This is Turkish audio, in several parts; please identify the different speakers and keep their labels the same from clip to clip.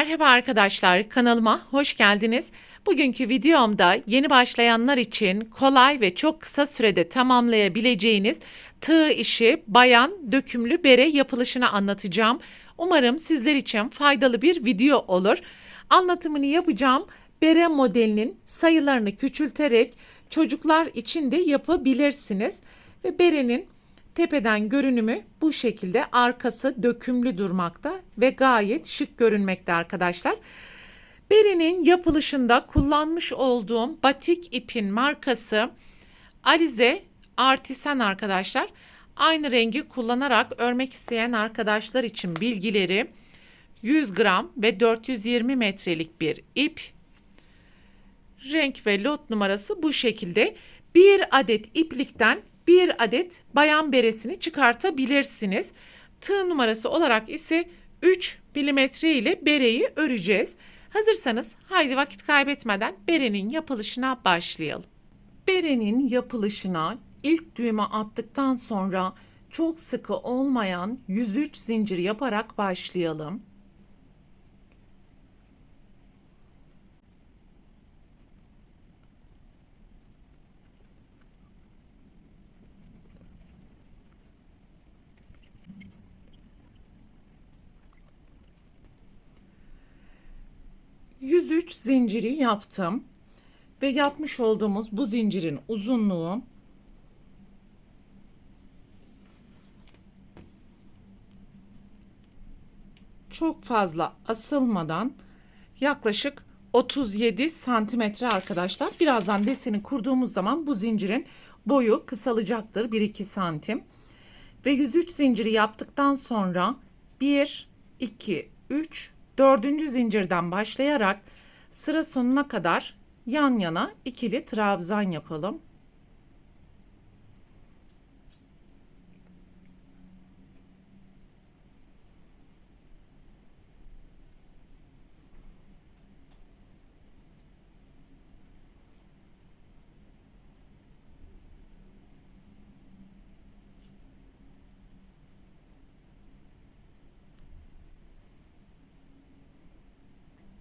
Speaker 1: Merhaba arkadaşlar, kanalıma hoş geldiniz. Bugünkü videomda yeni başlayanlar için kolay ve çok kısa sürede tamamlayabileceğiniz tığ işi bayan dökümlü bere yapılışını anlatacağım. Umarım sizler için faydalı bir video olur. Anlatımını yapacağım bere modelinin sayılarını küçülterek çocuklar için de yapabilirsiniz. Ve berenin tepeden görünümü bu şekilde, arkası dökümlü durmakta ve gayet şık görünmekte arkadaşlar. Berenin yapılışında kullanmış olduğum batik ipin markası Alize Artisan arkadaşlar. Aynı rengi kullanarak örmek isteyen arkadaşlar için bilgileri 100 gram ve 420 metrelik bir ip. Renk ve lot numarası bu şekilde. Bir adet iplikten bir adet bayan beresini çıkartabilirsiniz. Tığ numarası olarak ise 3 milimetre ile bereyi öreceğiz. Hazırsanız haydi vakit kaybetmeden berenin yapılışına başlayalım. Berenin yapılışına ilk düğme attıktan sonra çok sıkı olmayan 103 zincir yaparak başlayalım. ...103 zinciri yaptım ve yapmış olduğumuz bu zincirin uzunluğu çok fazla asılmadan yaklaşık 37 santimetre arkadaşlar. Birazdan deseni kurduğumuz zaman bu zincirin boyu kısalacaktır 1-2 santim. Ve 103 zinciri yaptıktan sonra 1, 2, 3, 4. zincirden başlayarak sıra sonuna kadar yan yana ikili trabzan yapalım.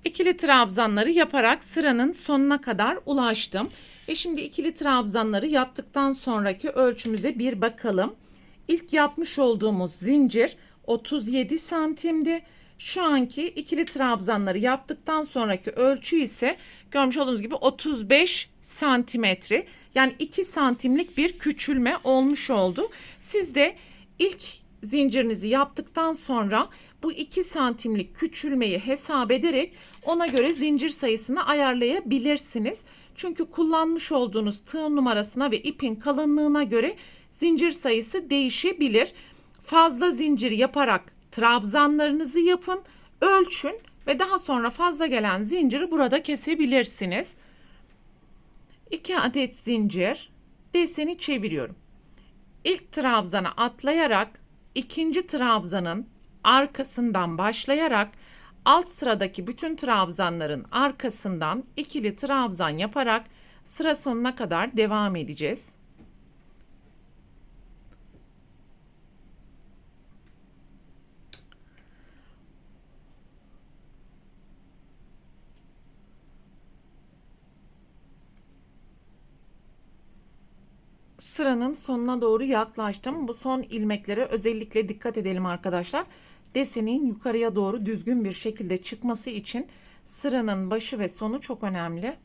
Speaker 1: İkili trabzanları yaparak sıranın sonuna kadar ulaştım. Ve şimdi ikili trabzanları yaptıktan sonraki ölçümüze bir bakalım. İlk yapmış olduğumuz zincir 37 santimdi. Şu anki ikili trabzanları yaptıktan sonraki ölçü ise görmüş olduğunuz gibi 35 santimetre. Yani 2 santimlik bir küçülme olmuş oldu. Siz de ilk zincirinizi yaptıktan sonra bu 2 santimlik küçülmeyi hesap ederek ona göre zincir sayısını ayarlayabilirsiniz. Çünkü kullanmış olduğunuz tığ numarasına ve ipin kalınlığına göre zincir sayısı değişebilir. Fazla zincir yaparak trabzanlarınızı yapın, ölçün ve daha sonra fazla gelen zinciri burada kesebilirsiniz. 2 adet zincir, deseni çeviriyorum. İlk trabzana atlayarak ikinci trabzanın arkasından başlayarak alt sıradaki bütün trabzanların arkasından ikili trabzan yaparak sıra sonuna kadar devam edeceğiz. Sıranın sonuna doğru yaklaştım. Bu son ilmeklere özellikle dikkat edelim arkadaşlar. Desenin yukarıya doğru düzgün bir şekilde çıkması için sıranın başı ve sonu çok önemli.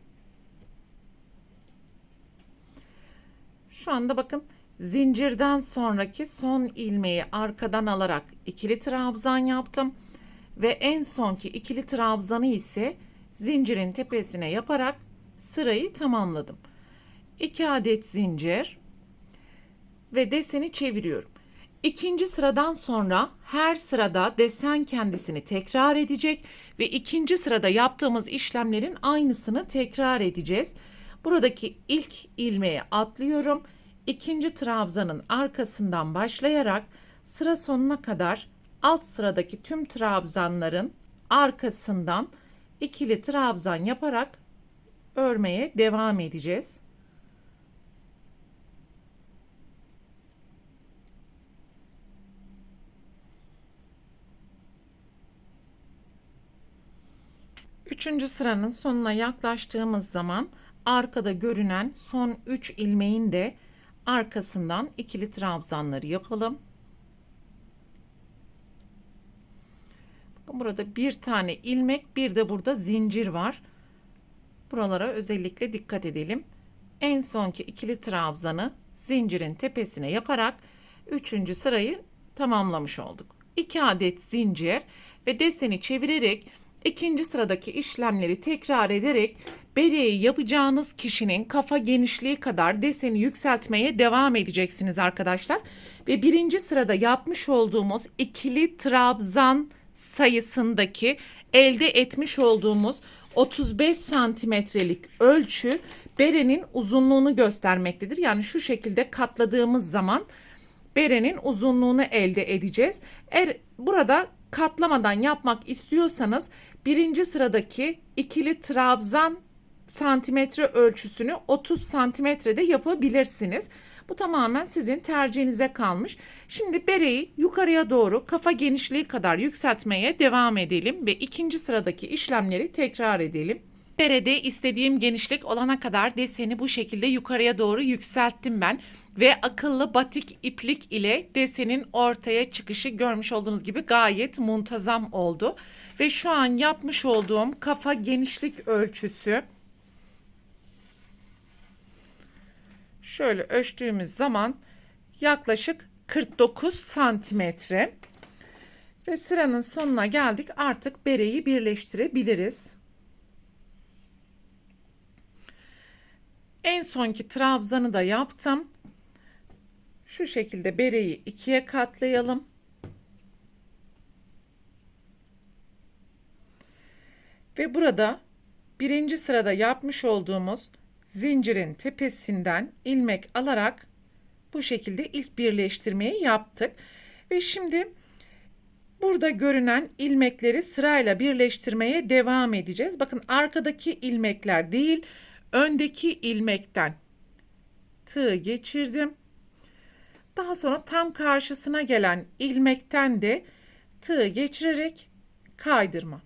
Speaker 1: Şu anda bakın, zincirden sonraki son ilmeği arkadan alarak ikili trabzan yaptım ve en sonki ikili trabzanı ise zincirin tepesine yaparak sırayı tamamladım. 2 adet zincir ve deseni çeviriyorum. İkinci sıradan sonra her sırada desen kendisini tekrar edecek ve ikinci sırada yaptığımız işlemlerin aynısını tekrar edeceğiz. Buradaki ilk ilmeğe atlıyorum. İkinci trabzanın arkasından başlayarak sıra sonuna kadar alt sıradaki tüm trabzanların arkasından ikili trabzan yaparak örmeye devam edeceğiz. Üçüncü sıranın sonuna yaklaştığımız zaman arkada görünen son 3 ilmeğin de arkasından ikili trabzanları yapalım. Burada bir tane ilmek, bir de burada zincir var. Buralara özellikle dikkat edelim. En sonki ikili trabzanı zincirin tepesine yaparak 3. sırayı tamamlamış olduk. 2 adet zincir ve deseni çevirerek ikinci sıradaki işlemleri tekrar ederek bereyi yapacağınız kişinin kafa genişliği kadar deseni yükseltmeye devam edeceksiniz arkadaşlar. Ve birinci sırada yapmış olduğumuz ikili trabzan sayısındaki elde etmiş olduğumuz 35 santimetrelik ölçü berenin uzunluğunu göstermektedir. Yani şu şekilde katladığımız zaman berenin uzunluğunu elde edeceğiz. Eğer burada katlamadan yapmak istiyorsanız birinci sıradaki ikili trabzan santimetre ölçüsünü 30 santimetrede yapabilirsiniz. Bu tamamen sizin tercihinize kalmış. Şimdi bereyi yukarıya doğru kafa genişliği kadar yükseltmeye devam edelim ve ikinci sıradaki işlemleri tekrar edelim. Berede istediğim genişlik olana kadar deseni bu şekilde yukarıya doğru yükselttim ben ve akıllı batik iplik ile desenin ortaya çıkışı görmüş olduğunuz gibi gayet muntazam oldu. Ve şu an yapmış olduğum kafa genişlik ölçüsü şöyle ölçtüğümüz zaman yaklaşık 49 santimetre. Ve sıranın sonuna geldik. Artık bereyi birleştirebiliriz. En sonki trabzanı da yaptım. Şu şekilde bereyi ikiye katlayalım. Ve burada birinci sırada yapmış olduğumuz zincirin tepesinden ilmek alarak bu şekilde ilk birleştirmeyi yaptık. Ve şimdi burada görünen ilmekleri sırayla birleştirmeye devam edeceğiz. Bakın arkadaki ilmekler değil, öndeki ilmekten tığ geçirdim. Daha sonra tam karşısına gelen ilmekten de tığ geçirerek kaydırma.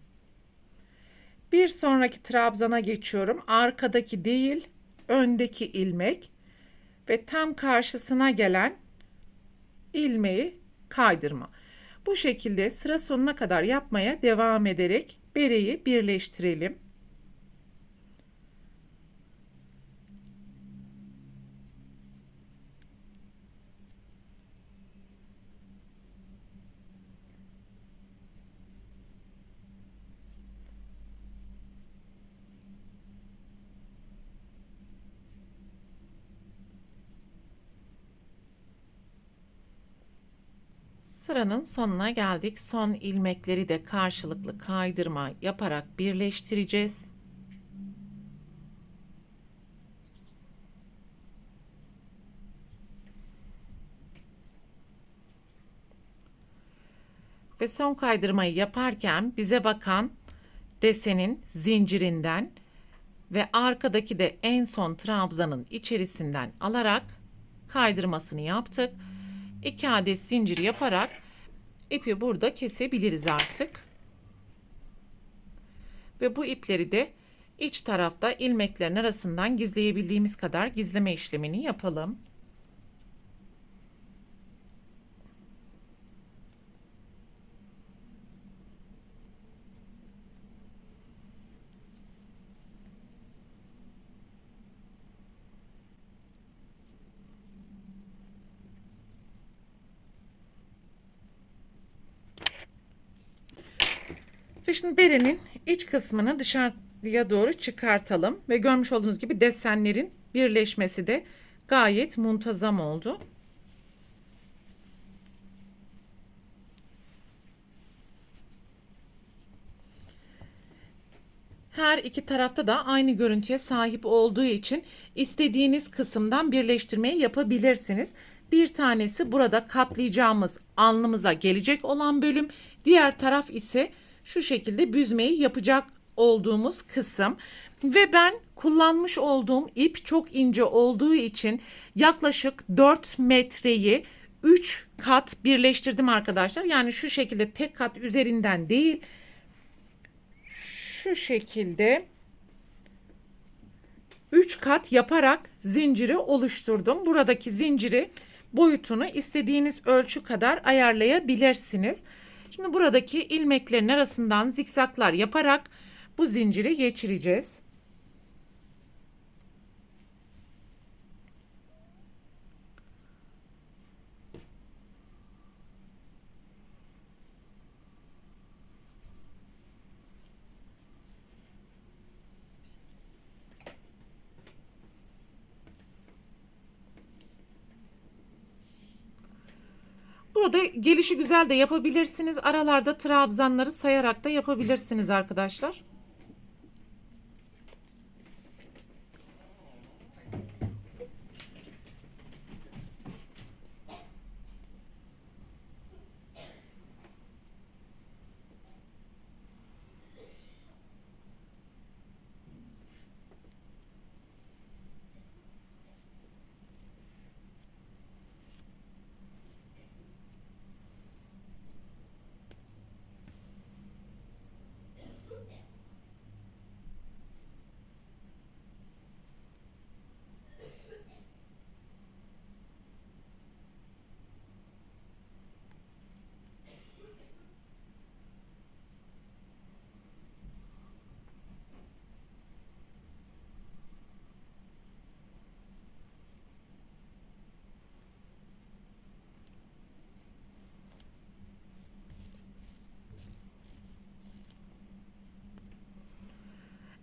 Speaker 1: Bir sonraki trabzana geçiyorum. Arkadaki değil, öndeki ilmek ve tam karşısına gelen ilmeği kaydırma. Bu şekilde sıra sonuna kadar yapmaya devam ederek bereyi birleştirelim. Sıranın sonuna geldik. Son ilmekleri de karşılıklı kaydırma yaparak birleştireceğiz. Ve son kaydırmayı yaparken bize bakan desenin zincirinden ve arkadaki de en son trabzanın içerisinden alarak kaydırmasını yaptık. 2 adet zincir yaparak ipi burada kesebiliriz artık. Ve bu ipleri de iç tarafta ilmeklerin arasından gizleyebildiğimiz kadar gizleme işlemini yapalım. Ve şimdi berenin iç kısmını dışarıya doğru çıkartalım. Ve görmüş olduğunuz gibi desenlerin birleşmesi de gayet muntazam oldu. Her iki tarafta da aynı görüntüye sahip olduğu için istediğiniz kısımdan birleştirmeyi yapabilirsiniz. Bir tanesi burada katlayacağımız alnımıza gelecek olan bölüm. Diğer taraf ise şu şekilde büzmeyi yapacak olduğumuz kısım. Ve ben kullanmış olduğum ip çok ince olduğu için yaklaşık 4 metreyi 3 kat birleştirdim arkadaşlar. Yani şu şekilde tek kat üzerinden değil, şu şekilde 3 kat yaparak zinciri oluşturdum. Buradaki zinciri boyutunu istediğiniz ölçü kadar ayarlayabilirsiniz. Şimdi buradaki ilmeklerin arasından zikzaklar yaparak bu zinciri geçireceğiz. Burada gelişi güzel de yapabilirsiniz. Aralarda trabzanları sayarak da yapabilirsiniz arkadaşlar.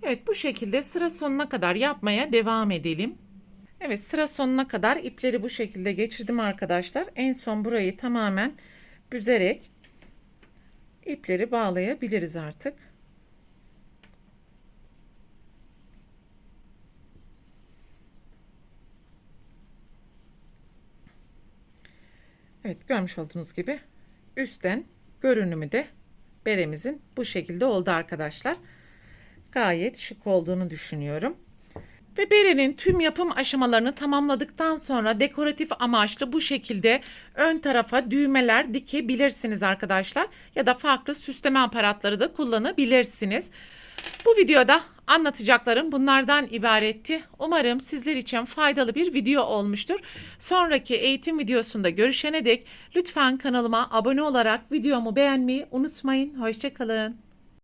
Speaker 1: Evet, bu şekilde sıra sonuna kadar yapmaya devam edelim. Evet, sıra sonuna kadar ipleri bu şekilde geçirdim arkadaşlar. En son burayı tamamen büzerek ipleri bağlayabiliriz artık. Evet, görmüş olduğunuz gibi üstten görünümü de beremizin bu şekilde oldu arkadaşlar. Gayet şık olduğunu düşünüyorum. Ve berenin tüm yapım aşamalarını tamamladıktan sonra dekoratif amaçlı bu şekilde ön tarafa düğmeler dikebilirsiniz arkadaşlar. Ya da farklı süsleme aparatları da kullanabilirsiniz. Bu videoda anlatacaklarım bunlardan ibaretti. Umarım sizler için faydalı bir video olmuştur. Sonraki eğitim videosunda görüşene dek lütfen kanalıma abone olarak videomu beğenmeyi unutmayın. Hoşça kalın.